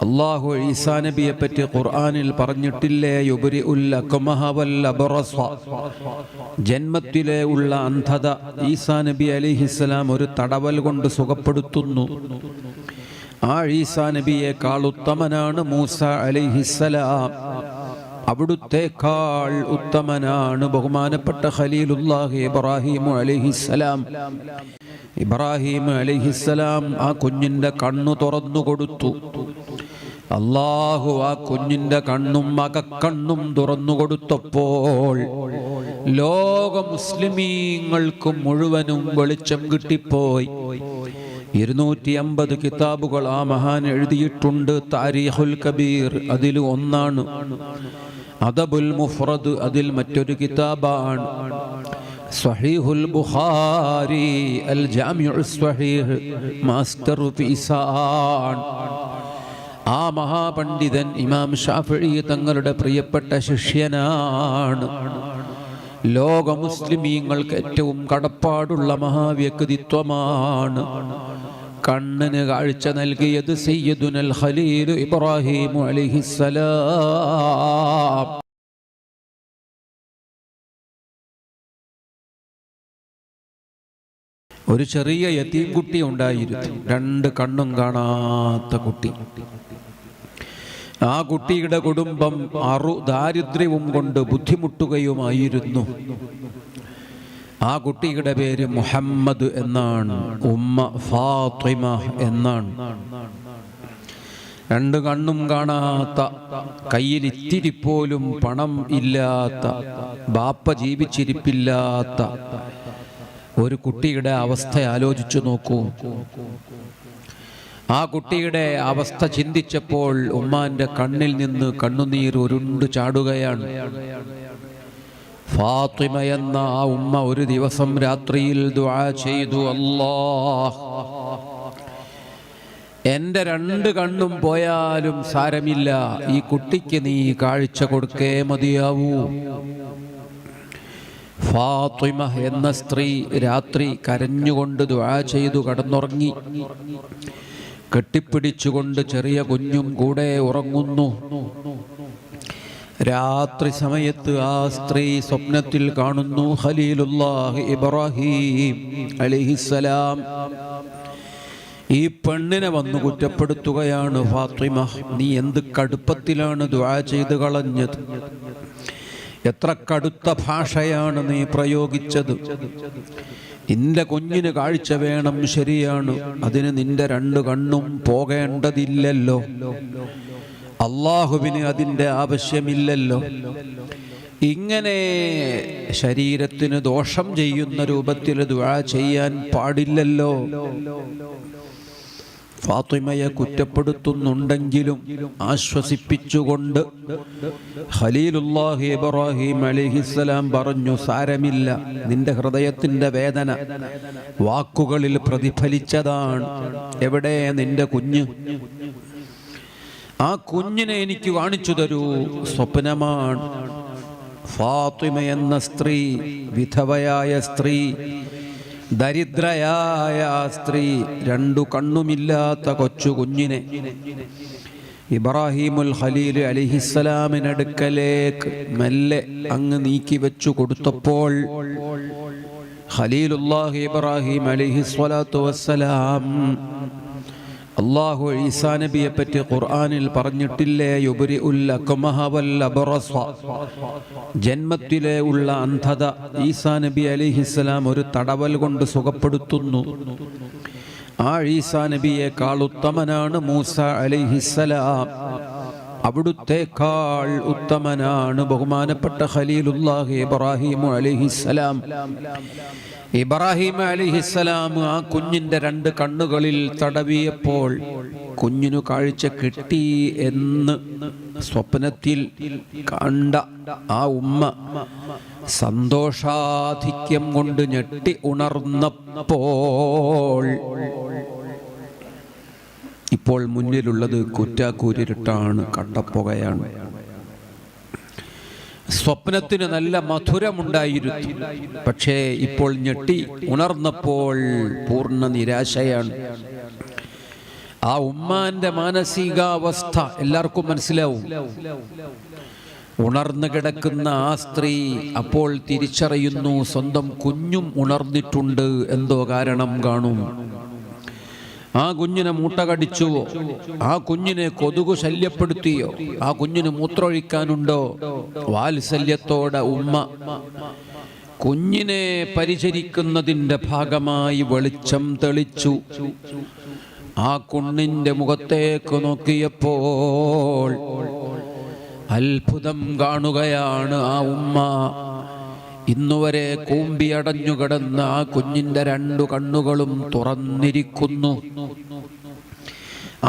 അല്ലാഹു ഈസാ നബിയെ പറ്റി ഖുർആനിൽ പറഞ്ഞിട്ടില്ലേ? യുബ്രിഉൽ അക്മഹ വൽ അബ്റസ, ജന്മത്തിലെ ഉള്ള അന്ധത ഈസാ നബി അലൈഹിസ്സലാം ഒരു തടവൽ കൊണ്ട് സുഖപ്പെടുത്തുന്നു. ആ ഈസാ നബിയേക്കാൾ ഉത്തമനാണ് മൂസ അലൈഹിസ്സലാം. അവിടുത്തേക്കാൾ ഉത്തമനാണ് ബഹുമാനപ്പെട്ട ഖലീലുല്ലാഹി ഇബ്രാഹിം അലൈഹിസ്സലാം. ഇബ്രാഹിം അലൈഹിസ്സലാം ആ കുഞ്ഞിന്റെ കണ്ണു തുറന്നു കൊടുത്തു. അല്ലാഹു ആ കുഞ്ഞിന്റെ കണ്ണും അകക്കണ്ണും തുറന്നു കൊടുത്തപ്പോൾ ലോക മുസ്ലിമീങ്ങൾക്കും മുഴുവനും വെളിച്ചം കിട്ടിപ്പോയി. 250 കിതാബുകൾ ആ മഹാൻ എഴുതിയിട്ടുണ്ട്. താരീഖുൽ കബീർ അതിൽ ഒന്നാണ്. അദബുൽ മുഫ്രദ് അതിൽ മറ്റൊരു കിതാബാണ്. സ്വഹീഹുൽ ബുഖാരി അൽ ജാമിഉസ് സ്വഹീഹ് മാസ്റ്റർ ഫീസാൻ. ആ മഹാപണ്ഡിതൻ ഇമാം ഷാഫിഈ തങ്ങളുടെ പ്രിയപ്പെട്ട ശിഷ്യനാണ്. ലോക മുസ്ലിമീങ്ങൾക്ക് ഏറ്റവും കടപ്പാടുള്ള മഹാവ്യക്തിത്വമാണ്. കണ്ണിന് കാഴ്ച നൽകിയത് സയ്യിദുനൽ ഖലീൽ ഇബ്രാഹിം അലൈഹിസ്സലാം. ഒരു ചെറിയ യതീം കുട്ടി ഉണ്ടായിരുന്നു, 2 കണ്ണും കാണാത്ത കുട്ടി. ആ കുട്ടിയുടെ കുടുംബം ദാരിദ്ര്യവും കൊണ്ട് ബുദ്ധിമുട്ടുകയുമായിരുന്നു. ആ കുട്ടിയുടെ പേര് മുഹമ്മദ് എന്നാണ്, ഉമ്മ ഫാത്തിമ എന്നാണ്. 2 കണ്ണും കാണാത്ത, കയ്യിൽ ഇത്തിരി പോലും പണം ഇല്ലാത്ത, ബാപ്പ ജീവിച്ചിരിപ്പില്ലാത്ത ഒരു കുട്ടിയുടെ അവസ്ഥ ആലോചിച്ചു നോക്കൂ. ആ കുട്ടിയുടെ അവസ്ഥ ചിന്തിച്ചപ്പോൾ ഉമ്മാന്റെ കണ്ണിൽ നിന്ന് കണ്ണുനീർ ഉരുണ്ടു ചാടുകയാണ്. ഫാത്തിമ എന്ന ആ ഉമ്മ ഒരു ദിവസം രാത്രിയിൽ ദുആ ചെയ്തു, അല്ലാഹ്, എൻ്റെ 2 കണ്ണും പോയാലും സാരമില്ല, ഈ കുട്ടിക്ക് നീ കാഴ്ച കൊടുക്കേ മതിയാവൂ. ഫാത്തിമ എന്ന സ്ത്രീ രാത്രി കരഞ്ഞുകൊണ്ട് ദുആ ചെയ്തു കടന്നുറങ്ങി. കെട്ടിപ്പിടിച്ചുകൊണ്ട് ചെറിയ കുഞ്ഞും കൂടെ ഉറങ്ങുന്നു. രാത്രി സമയത്ത് ആ സ്ത്രീ സ്വപ്നത്തിൽ കാണുന്നു ഖലീലുല്ലാഹി ഇബ്രാഹിം അലൈഹിസ്സലാം ഈ പെണ്ണിനെ വന്നു കുറ്റപ്പെടുത്തുകയാണ്. ഫാത്തിമ, നീ എന്ത് കടുപ്പത്തിലാണ് ദുആ ചെയ്ത് കളഞ്ഞത്, എത്ര കടുത്ത ഭാഷയാണ് നീ പ്രയോഗിച്ചത്. നിന്റെ കുഞ്ഞിന് കാഴ്ച വേണം, ശരിയാണ്, അതിന് നിന്റെ 2 കണ്ണും പോകേണ്ടതില്ലല്ലോ, അള്ളാഹുവിന് അതിൻ്റെ ആവശ്യമില്ലല്ലോ. ഇങ്ങനെ ശരീരത്തിന് ദോഷം ചെയ്യുന്ന രൂപത്തിൽ ദുആ ചെയ്യാൻ പാടില്ലല്ലോ. ഫാത്തിമയെ കുറ്റപ്പെടുത്തുന്നുണ്ടെങ്കിലും ആശ്വസിപ്പിച്ചുകൊണ്ട് ഖലീലുല്ലാഹി ഇബ്രാഹിം അലൈഹിസ്സലാം പറഞ്ഞു, സാരമില്ല, നിന്റെ ഹൃദയത്തിന്റെ വേദന വാക്കുകളിൽ പ്രതിഫലിച്ചതാണ്. എവിടെ നിന്റെ കുഞ്ഞ്? ആ കുഞ്ഞിനെ എനിക്ക് കാണിച്ചു തരൂ. സ്വപ്നമാണ്. ഫാത്തിമ എന്ന സ്ത്രീ, വിധവയായ സ്ത്രീ, ദരിദ്രയായ സ്ത്രീ, 2 കണ്ണുമില്ലാത്ത കൊച്ചു കുഞ്ഞിനെ ഇബ്രാഹിമുൽ ഖലീൽ അലൈഹിസ്സലാമിനടുക്കലേക്ക് മെല്ലെ അങ്ങ് നീക്കി വെച്ചു കൊടുത്തപ്പോൾ ഖലീലുല്ലാഹി ഇബ്രാഹിം അലൈഹിസ്സലാത്തു വസ്സലാം, അല്ലാഹു ഈസാ നബിയെ പറ്റി ഖുർആനിൽ പറഞ്ഞിട്ടില്ലേ? യുബ്രിഉൽ അക്മഹ വൽ അബ്റസ, ജന്മത്തിലെ ഉള്ള അന്ധത ഈസാ നബി അലൈഹിസ്സലാം ഒരു തടവൽ കൊണ്ട് സുഖപ്പെടുത്തുന്നു. ആ ഈസാ നബിയേക്കാൾ ഉത്തമനാണ് മൂസ അലൈഹിസ്സലാം. അവിടുത്തേക്കാൾ ഉത്തമനാണ് ബഹുമാനപ്പെട്ട ഖലീലുല്ലാഹി ഇബ്രാഹിം അലൈഹിസ്സലാം. ഇബ്രാഹിം അലൈഹിസ്സലാം ആ കുഞ്ഞിന്റെ 2 കണ്ണുകളിൽ തടവിയപ്പോൾ കുഞ്ഞിനു കാഴ്ച കിട്ടി എന്ന് സ്വപ്നത്തിൽ കണ്ട ആ ഉമ്മ സന്തോഷാധിക്യം കൊണ്ട് ഞെട്ടി ഉണർന്നപ്പോൾ ഇപ്പോൾ മുന്നിലുള്ളത് കുറ്റാക്കൂരിട്ടാണ്, കണ്ടപ്പുകയാണ്. സ്വപ്നത്തിന് നല്ല മധുരമുണ്ടായിരുന്നു, പക്ഷേ ഇപ്പോൾ ഞെട്ടി ഉണർന്നപ്പോൾ പൂർണ്ണ നിരാശയാണ്. ആ ഉമ്മാന്റെ മാനസികാവസ്ഥ എല്ലാവർക്കും മനസ്സിലാവും. ഉണർന്നു കിടക്കുന്ന ആ സ്ത്രീ അപ്പോൾ തിരിച്ചറിയുന്നു സ്വന്തം കുഞ്ഞും ഉണർന്നിട്ടുണ്ട്, എന്തോ കാരണം കാണും. ആ കുഞ്ഞിനെ മൂട്ട കടിച്ചുവോ, ആ കുഞ്ഞിനെ കൊതുകു ശല്യപ്പെടുത്തിയോ, ആ കുഞ്ഞിന് മൂത്രമൊഴിക്കാനുണ്ടോ? വാത്സല്യത്തോടെ ഉമ്മ കുഞ്ഞിനെ പരിചരിക്കുന്നതിൻ്റെ ഭാഗമായി വെളിച്ചം തെളിച്ചു. ആ കുഞ്ഞിൻ്റെ മുഖത്തേക്ക് നോക്കിയപ്പോൾ അത്ഭുതം കാണുകയാണ് ആ ഉമ്മ. ഇന്നുവരെ കൂമ്പിയടഞ്ഞു കിടന്ന ആ കുഞ്ഞിൻ്റെ 2 കണ്ണുകളും തുറന്നിരിക്കുന്നു.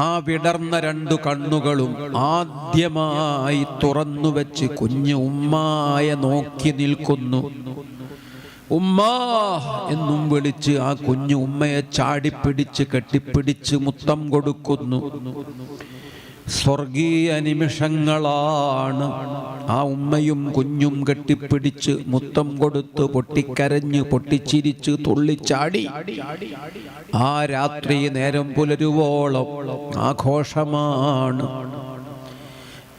ആ വിടർന്ന 2 കണ്ണുകളും ആദ്യമായി തുറന്നു വെച്ച് കുഞ്ഞ് ഉമ്മായെ നോക്കി നിൽക്കുന്നു. ഉമ്മാ എന്നും വിളിച്ച് ആ കുഞ്ഞു ഉമ്മയെ ചാടിപ്പിടിച്ച് കെട്ടിപ്പിടിച്ച് മുത്തം കൊടുക്കുന്നു. സ്വർഗീയ നിമിഷങ്ങളാണ്. ആ ഉമ്മയും കുഞ്ഞും കെട്ടിപ്പിടിച്ച് മുത്തം കൊടുത്ത് പൊട്ടിക്കരഞ്ഞ് പൊട്ടിച്ചിരിച്ച് തുള്ളിച്ചാടി. ആ രാത്രി നേരം പുലരുവോളം ആഘോഷമാണ്.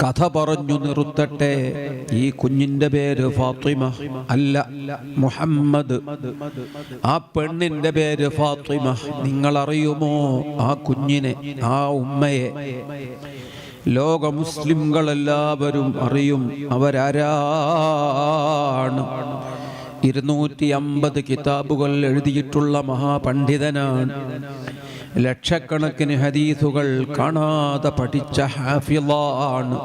കഥ പറഞ്ഞു നിർത്തട്ടെ. ഈ കുഞ്ഞിന്റെ പേര് ഫാത്തിമ അല്ല, മുഹമ്മദ്. ആ പെണ്ണിന്റെ പേര് ഫാത്തിമ. നിങ്ങൾ അറിയുമോ ആ കുഞ്ഞിനെ, ആ ഉമ്മയെ? ലോക മുസ്ലിംകളെല്ലാവരും അറിയും അവരാരാണ്. 250 കിതാബുകൾ എഴുതിയിട്ടുള്ള മഹാപണ്ഡിതനാണ്. ലക്ഷക്കണക്കിന് ഹദീസുകൾ കാണാതെ പഠിച്ച ഹാഫിളാണ്.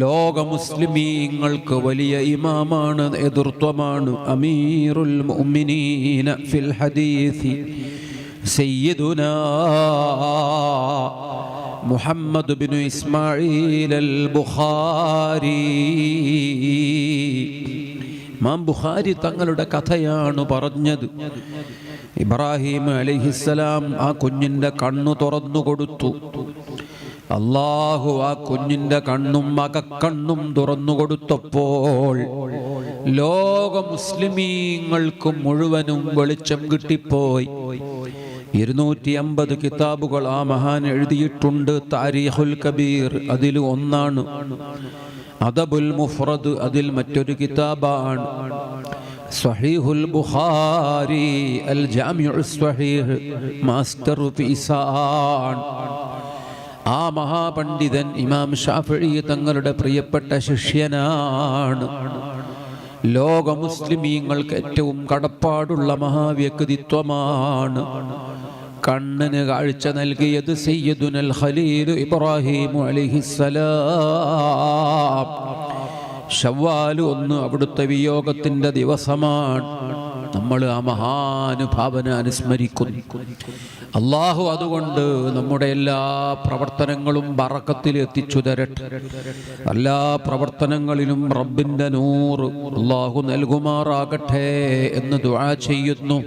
ലോക മുസ്ലിമീങ്ങൾക്ക് വലിയ ഇമാമാണ്, നേതൃത്വമാണ്. അമീറുൽ മുഅ്മിനീന ഫിൽ ഹദീസ് സയ്യിദുനാ മുഹമ്മദ് ബിൻ ഇസ്മാഈൽ അൽ ബുഖാരി. ഇമാം ബുഖാരി തങ്ങളുടെ കഥയാണ് പറഞ്ഞത്. ഇബ്രാഹിം അലൈഹിസ്സലാം ആ കുഞ്ഞിൻ്റെ കണ്ണു തുറന്നു കൊടുത്തു. അല്ലാഹു ആ കുഞ്ഞിൻ്റെ കണ്ണും അകക്കണ്ണും തുറന്നു കൊടുത്തപ്പോൾ ലോക മുസ്ലിമീങ്ങൾക്ക് മുഴുവനും വെളിച്ചം കിട്ടിപ്പോയി. 250 കിതാബുകൾ ആ മഹാൻ എഴുതിയിട്ടുണ്ട്. താരീഖുൽ കബീർ അതിൽ ഒന്നാണ്. അദബുൽ മുഫ്രദ് അതിൽ മറ്റൊരു കിതാബാണ്. സ്വഹീഹുൽ ബുഖാരി അൽ ജാമിഉസ് സ്വഹീഹ് മാസ്റ്റർ പീസാൻ. ആ മഹാപണ്ഡിതൻ ഇമാം ഷാഫിഈ തങ്ങളുടെ പ്രിയപ്പെട്ട ശിഷ്യനാണ്. ലോക മുസ്ലിമീങ്ങൾക്ക് ഏറ്റവും കടപ്പാടുള്ള മഹാവ്യക്തിത്വമാണ്. കണ്ണിന് കാഴ്ച നൽകിയത് സയ്യിദുനൽ ഖലീൽ ഇബ്രാഹിം അലൈഹിസ്സലാം. ശവ്വാൽ 1 അവിടുത്തെ വിയോഗത്തിന്റെ ദിവസമാണ്. നമ്മൾ ആ മഹാനുഭാവന അനുസ്മരിക്കുന്നു. അള്ളാഹു അതുകൊണ്ട് നമ്മുടെ എല്ലാ പ്രവർത്തനങ്ങളും ബറക്കത്തിൽ എത്തിച്ചു തരട്ടെ. എല്ലാ പ്രവർത്തനങ്ങളിലും റബ്ബിന്റെ നൂറ് അള്ളാഹു നൽകുമാറാകട്ടെ എന്ന് ദുആ ചെയ്യുന്നു.